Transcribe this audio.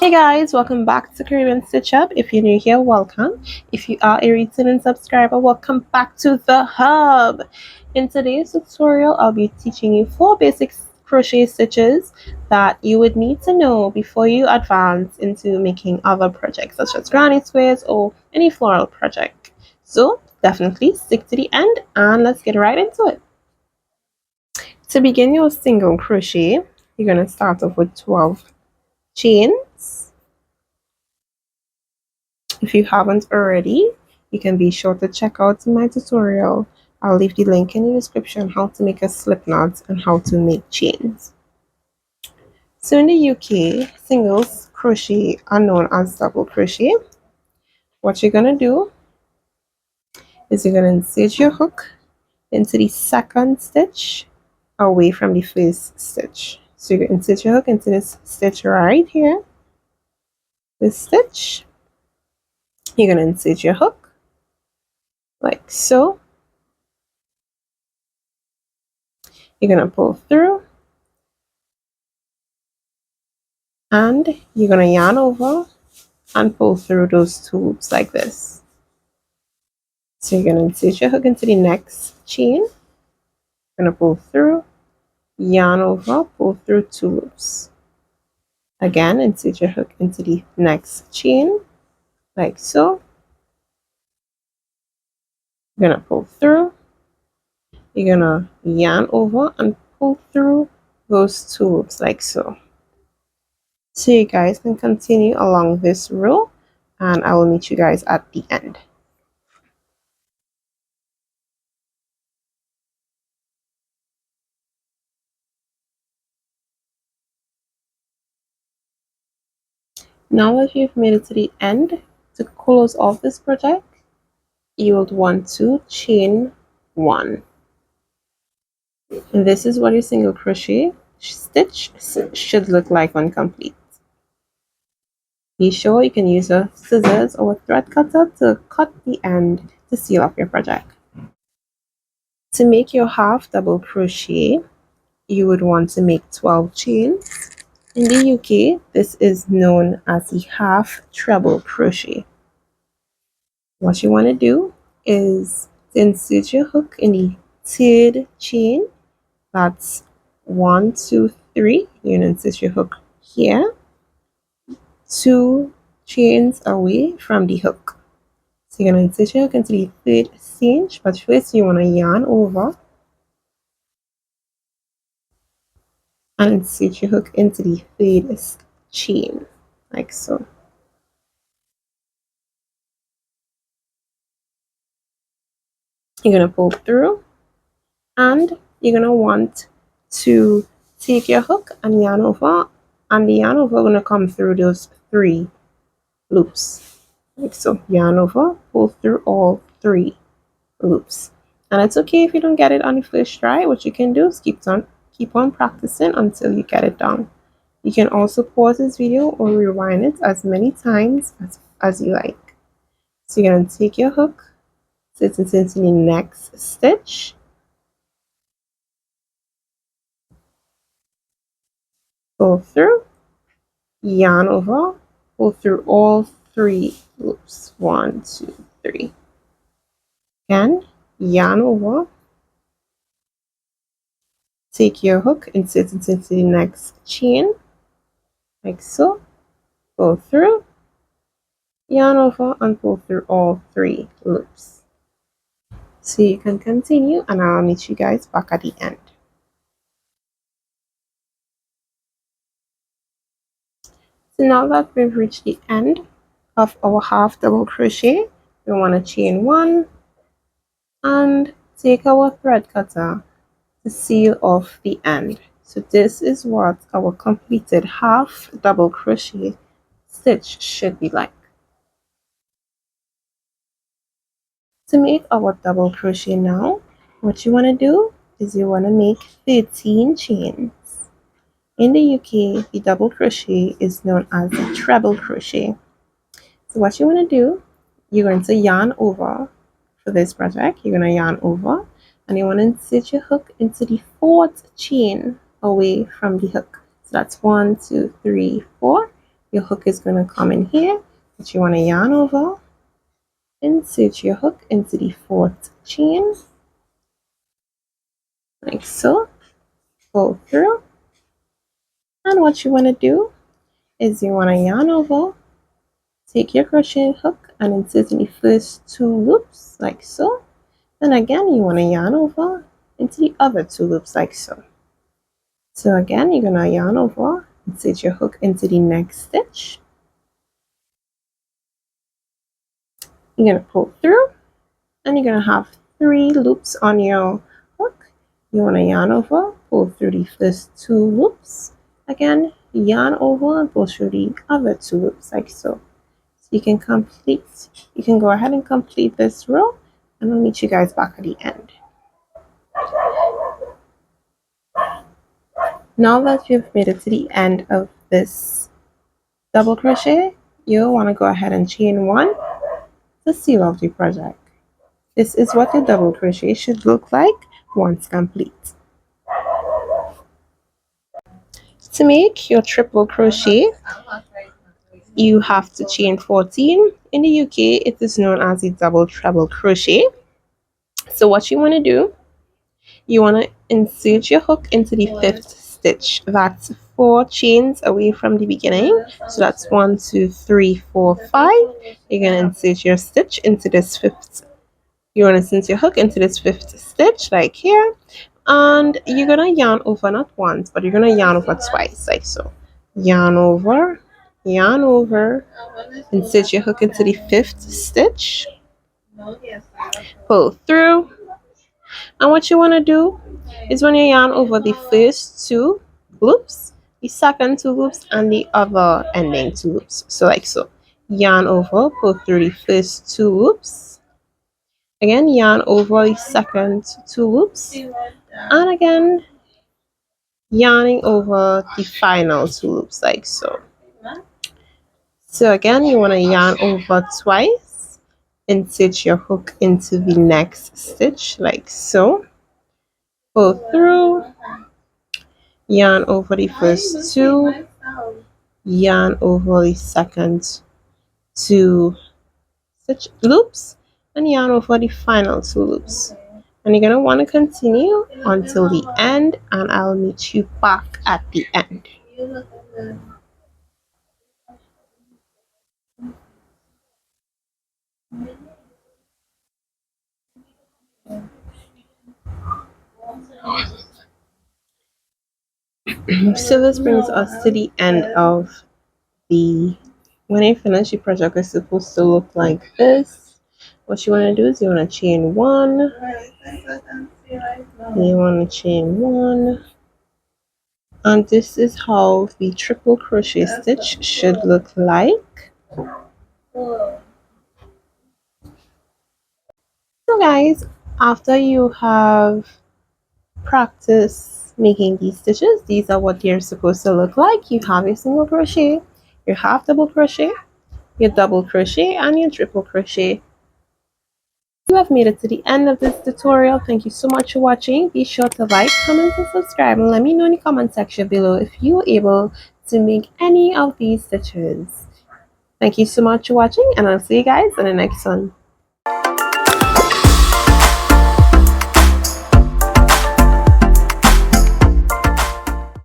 Hey guys, welcome back to Caribbean Stitch Up. If you're new here, welcome. If you are a returning subscriber, welcome back to the hub. In today's tutorial, I'll be teaching you 4 basic crochet stitches that you would need to know before you advance into making other projects such as granny squares or any floral project. So definitely stick to the end and let's get right into it. To begin your single crochet, you're going to start off with 12 chains. If you haven't already, you can be sure to check out my tutorial. I'll leave the link in the description how to make a slip knot and how to make chains. So in the UK, singles crochet are known as double crochet. What you're going to do is you're going to insert your hook into the second stitch away from the first stitch. So you insert your hook into this stitch right here, this stitch. You're going to insert your hook like so. You're going to pull through and you're going to yarn over and pull through those two loops like this. So you're going to insert your hook into the next chain. You're going to pull through, yarn over, pull through 2 loops. Again, insert your hook into the next chain like so. You're going to pull through, you're going to yarn over and pull through those 2 loops like so. So you guys can continue along this row and I will meet you guys at the end. Now that you've made it to the end, to close off this project, you would want to chain 1. And this is what your single crochet stitch should look like when complete. Be sure you can use a scissors or a thread cutter to cut the end to seal off your project. To make your half double crochet, you would want to make 12 chains. In the UK, this is known as the half treble crochet. What you want to do is insert your hook in the 3rd chain. That's 1, 2, 3. You're going to insert your hook here, 2 chains away from the hook. So you're going to insert your hook into the 3rd stitch, but first you want to yarn over and insert your hook into the 3rd chain, like so. You're going to pull through and you're going to want to take your hook and yarn over, and the yarn over going to come through those 3 loops like so. Yarn over, pull through all 3 loops, and it's okay if you don't get it on the first try. What you can do is keep on practicing until you get it down. You can also pause this video or rewind it as many times as you like. So you're going to take your hook, sit it into the next stitch, pull through, yarn over, pull through all 3 loops. 1, 2, 3. Again, yarn over, take your hook, insert it into the next chain, like so, pull through, yarn over, and pull through all 3 loops. So you can continue, and I'll meet you guys back at the end. So now that we've reached the end of our half double crochet, we want to chain 1 and take our thread cutter to seal off the end. So this is what our completed half double crochet stitch should be like. To make our double crochet now, what you want to do is you want to make 13 chains. In the UK, the double crochet is known as the treble crochet. So what you want to do, you're going to yarn over for this project. You're going to yarn over and you want to insert your hook into the 4th chain away from the hook. So that's 1, 2, 3, 4. Your hook is going to come in here, but you want to yarn over, insert your hook into the 4th chain, like so, pull through, and what you want to do is you want to yarn over, take your crochet hook and insert in the first 2 loops, like so, then again you want to yarn over into the other 2 loops, like so. So again, you're going to yarn over, insert your hook into the next stitch. You're going to pull through, and you're going to have 3 loops on your hook. You want to yarn over, pull through the first 2 loops. Again, yarn over and pull through the other 2 loops, like so. So you can go ahead and complete this row, and I'll meet you guys back at the end. Now that you've made it to the end of this double crochet, you'll want to go ahead and chain 1 to seal off the project. This is what your double crochet should look like once complete. To make your triple crochet, you have to chain 14. In the UK, it is known as a double treble crochet. So what you want to do, you want to insert your hook into the 5th stitch. That's 4 chains away from the beginning. So that's 1, 2, 3, 4, 5. You're going to insert your stitch into this 5th. You want to insert your hook into this 5th stitch, like here. And you're going to yarn over not once, but you're going to yarn over twice, like so. Yarn over, insert your hook into the 5th stitch, pull through, and what you want to do is when you yarn over the first 2 loops, the second 2 loops, and the other ending 2 loops, so like so. Yarn over, pull through the first 2 loops, again yarn over the second 2 loops, and again yarning over the final 2 loops, like so. So again, you want to yarn over twice, insert your hook into the next stitch, like so, pull through, yarn over the first 2, yarn over the second 2 stitch loops, and yarn over the final 2 loops. And you're going to want to continue until the end, and I'll meet you back at the end. So this brings us to the end of when you finish your project is supposed to look like this. What you want to do is you want to chain 1, you want to chain 1, and this is how the triple crochet stitch should look like. So guys, after you have practiced making these stitches, these are what they're supposed to look like. You have your single crochet, your half double crochet, your double crochet, and your triple crochet. You have made it to the end of this tutorial. Thank you so much for watching. Be sure to like, comment, and subscribe, and let me know in the comment section below if you were able to make any of these stitches. Thank you so much for watching, and I'll see you guys in the next one.